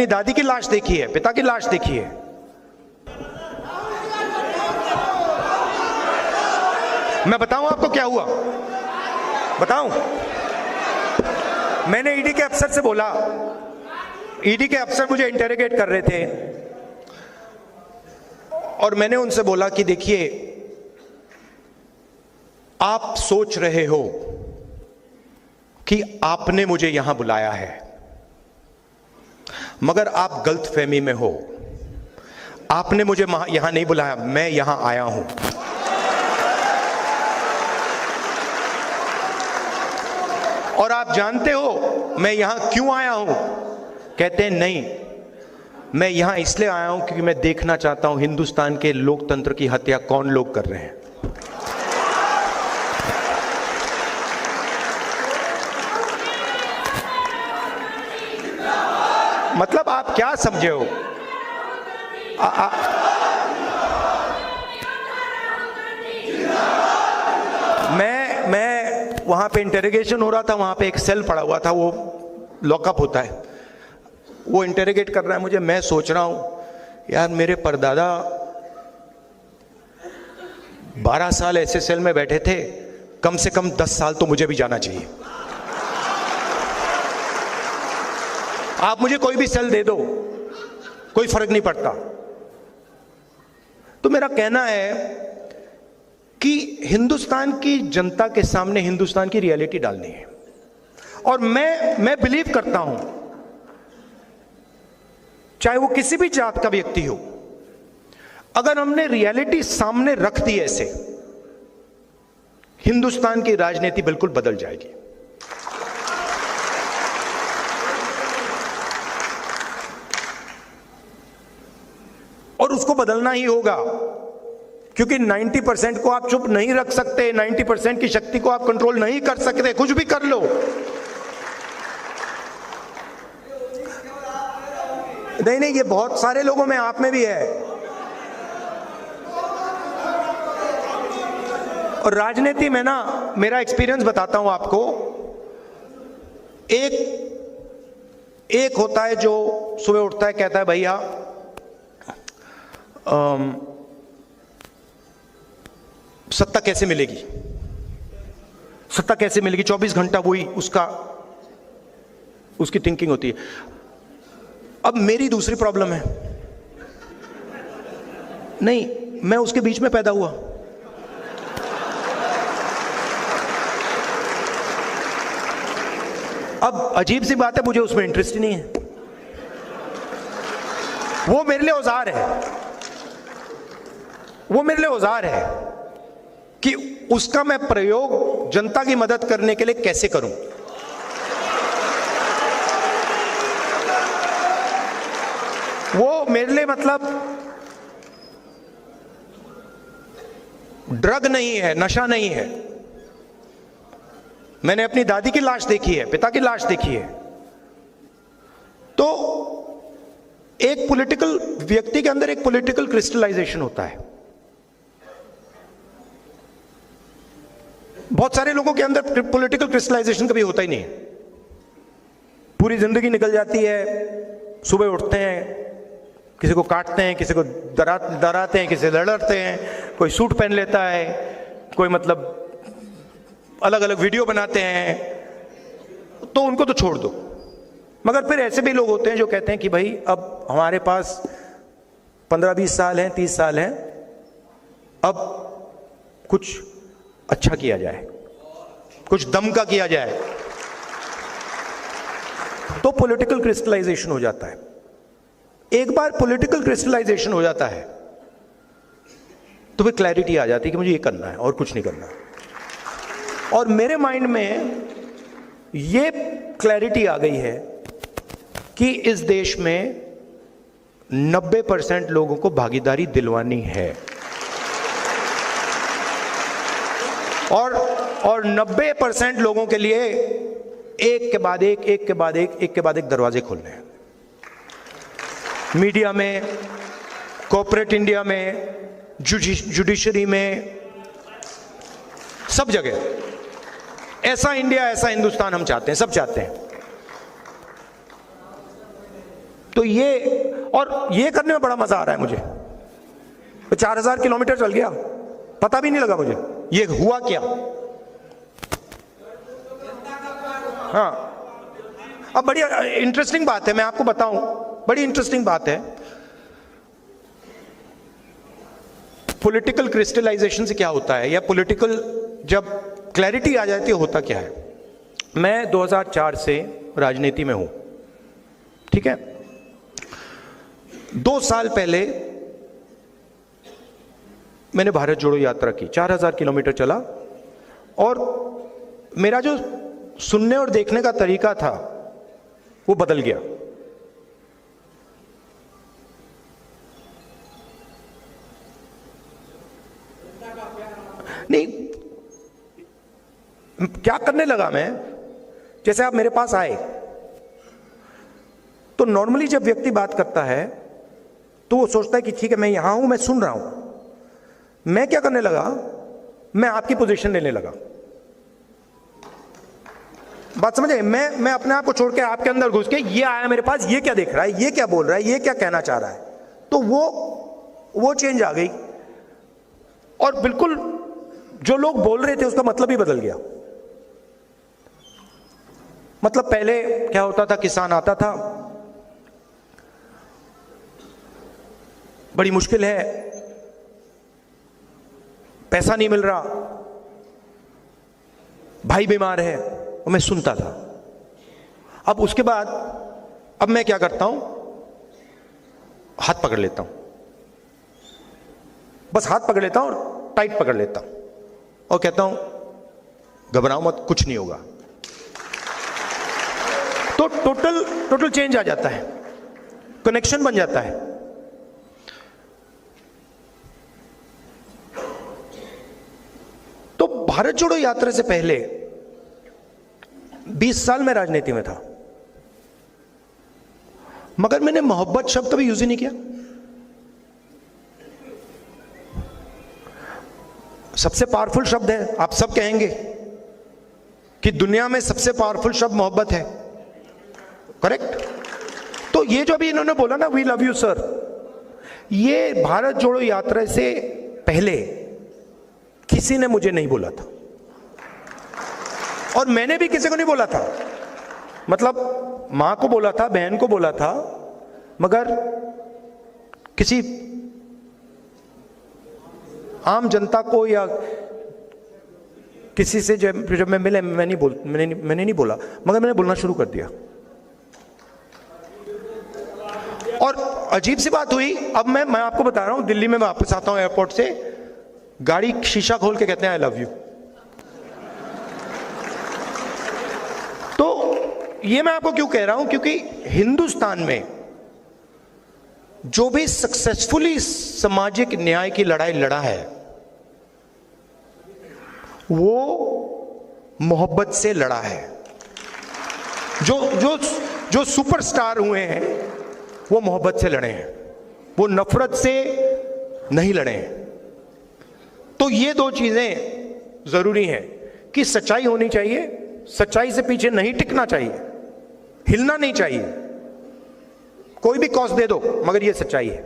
अपनी दादी की लाश देखी है, पिता की लाश देखी है। मैं बताऊं आपको क्या हुआ? बताऊं? मैंने ईडी के अफसर से बोला, ईडी के अफसर मुझे इंटेरोगेट कर रहे थे और मैंने उनसे बोला कि देखिए, आप सोच रहे हो कि आपने मुझे यहां बुलाया है, मगर आप गलतफहमी में हो। आपने मुझे यहां नहीं बुलाया, मैं यहां आया हूं। और आप जानते हो मैं यहां क्यों आया हूं? कहते हैं नहीं, मैं यहां इसलिए आया हूं क्योंकि मैं देखना चाहता हूं हिंदुस्तान के लोकतंत्र की हत्या कौन लोग कर रहे हैं। मतलब आप क्या समझे हो? मैं वहां पे इंटेरोगेशन हो रहा था, वहां पे एक सेल पड़ा हुआ था, वो लॉकअप होता है, वो इंटेरोगेट कर रहा है मुझे। मैं सोच रहा हूं यार, मेरे परदादा 12 साल ऐसे सेल में बैठे थे, कम से कम 10 साल तो मुझे भी जाना चाहिए। आप मुझे कोई भी सेल दे दो, कोई फर्क नहीं पड़ता। तो मेरा कहना है कि हिंदुस्तान की जनता के सामने हिंदुस्तान की रियलिटी डालनी है। और मैं बिलीव करता हूं, चाहे वो किसी भी जात का व्यक्ति हो, अगर हमने रियलिटी सामने रख दी ऐसे, हिंदुस्तान की राजनीति बिल्कुल बदल जाएगी। और उसको बदलना ही होगा, क्योंकि 90% को आप चुप नहीं रख सकते, 90% की शक्ति को आप कंट्रोल नहीं कर सकते, कुछ भी कर लो। नहीं, ये बहुत सारे लोगों में, आप में भी है। और राजनीति में ना, मेरा एक्सपीरियंस बताता हूं आपको। एक होता है जो सुबह उठता है, कहता है भैया सत्ता कैसे मिलेगी, सत्ता कैसे मिलेगी, 24 घंटा वही उसकी थिंकिंग होती है। अब मेरी दूसरी प्रॉब्लम है, नहीं, मैं उसके बीच में पैदा हुआ। अब अजीब सी बात है, मुझे उसमें इंटरेस्ट ही नहीं है। वो मेरे लिए औजार है, वो मेरे लिए औजार है कि उसका मैं प्रयोग जनता की मदद करने के लिए कैसे करूं। वो मेरे लिए मतलब ड्रग नहीं है, नशा नहीं है। मैंने अपनी दादी की लाश देखी है, पिता की लाश देखी है। तो एक पॉलिटिकल व्यक्ति के अंदर एक पॉलिटिकल क्रिस्टलाइजेशन होता है। बहुत सारे लोगों के अंदर पॉलिटिकल क्रिस्टलाइजेशन कभी होता ही नहीं। पूरी जिंदगी निकल जाती है, सुबह उठते हैं, किसी को काटते हैं, किसी को डराते हैं, किसी से लड़ते हैं, कोई सूट पहन लेता है, कोई मतलब अलग अलग वीडियो बनाते हैं, तो उनको तो छोड़ दो। मगर फिर ऐसे भी लोग होते हैं जो कहते हैं कि भाई अब हमारे पास 15-20 साल हैं, 30 साल हैं, अब कुछ अच्छा किया जाए, कुछ दम का किया जाए। तो पॉलिटिकल क्रिस्टलाइजेशन हो जाता है। एक बार पॉलिटिकल क्रिस्टलाइजेशन हो जाता है तो फिर क्लैरिटी आ जाती है कि मुझे ये करना है और कुछ नहीं करना। और मेरे माइंड में ये क्लैरिटी आ गई है कि इस देश में 90% लोगों को भागीदारी दिलवानी है और 90% लोगों के लिए एक के बाद एक दरवाजे खोलने हैं। मीडिया में, कॉर्पोरेट इंडिया में, जुडिशरी में, सब जगह ऐसा इंडिया, ऐसा हिंदुस्तान हम चाहते हैं, सब चाहते हैं। तो ये, और ये करने में बड़ा मजा आ रहा है मुझे। 4000 किलोमीटर चल गया, पता भी नहीं लगा मुझे ये हुआ क्या। हाँ, अब बड़ी इंटरेस्टिंग बात है, मैं आपको बताऊं, बड़ी इंटरेस्टिंग बात है। पॉलिटिकल क्रिस्टलाइजेशन से क्या होता है, या पॉलिटिकल जब क्लैरिटी आ जाती है होता क्या है। मैं 2004 से राजनीति में हूं, ठीक है। 2 साल पहले मैंने भारत जोड़ो यात्रा की, 4000 किलोमीटर चला, और मेरा जो सुनने और देखने का तरीका था वो बदल गया। नहीं, क्या करने लगा मैं, जैसे आप मेरे पास आए तो नॉर्मली जब व्यक्ति बात करता है तो वो सोचता है कि ठीक है मैं यहां हूं, मैं सुन रहा हूं। मैं क्या करने लगा, मैं आपकी पोजीशन लेने लगा। बात समझे, मैं अपने आप को छोड़ के आपके अंदर घुस के, ये आया मेरे पास, ये क्या देख रहा है, ये क्या बोल रहा है, ये क्या कहना चाह रहा है, तो वो चेंज आ गई। और बिल्कुल जो लोग बोल रहे थे उसका मतलब ही बदल गया। मतलब पहले क्या होता था, किसान आता था, बड़ी मुश्किल है, पैसा नहीं मिल रहा, भाई बीमार है, और मैं सुनता था। अब उसके बाद अब मैं क्या करता हूं, हाथ पकड़ लेता हूं, बस हाथ पकड़ लेता हूं और टाइट पकड़ लेता हूं और कहता हूं घबराओ मत, कुछ नहीं होगा। तो टोटल चेंज आ जाता है, कनेक्शन बन जाता है। तो भारत जोड़ो यात्रा से पहले 20 साल में राजनीति में था, मगर मैंने मोहब्बत शब्द कभी यूज ही नहीं किया। सबसे पावरफुल शब्द है, आप सब कहेंगे कि दुनिया में सबसे पावरफुल शब्द मोहब्बत है, करेक्ट। तो ये जो अभी इन्होंने बोला ना, वी लव यू सर, ये भारत जोड़ो यात्रा से पहले किसी ने मुझे नहीं बोला था, और मैंने भी किसी को नहीं बोला था। मतलब मां को बोला था, बहन को बोला था, मगर किसी आम जनता को या किसी से जब मैं मिले, मैंने नहीं बोला, मगर मैंने बोलना शुरू कर दिया। और अजीब सी बात हुई, अब मैं आपको बता रहा हूं, दिल्ली में मैं वापस आता हूं एयरपोर्ट से, गाड़ी शीशा खोल के कहते हैं आई लव यू। तो ये मैं आपको क्यों कह रहा हूं, क्योंकि हिंदुस्तान में जो भी सक्सेसफुली सामाजिक न्याय की लड़ाई लड़ा है वो मोहब्बत से लड़ा है। जो सुपरस्टार हुए हैं वो मोहब्बत से लड़े हैं, वो नफरत से नहीं लड़े हैं। तो ये 2 चीजें जरूरी हैं कि सच्चाई होनी चाहिए, सच्चाई से पीछे नहीं टिकना चाहिए, हिलना नहीं चाहिए, कोई भी कॉस्ट दे दो, मगर ये सच्चाई है।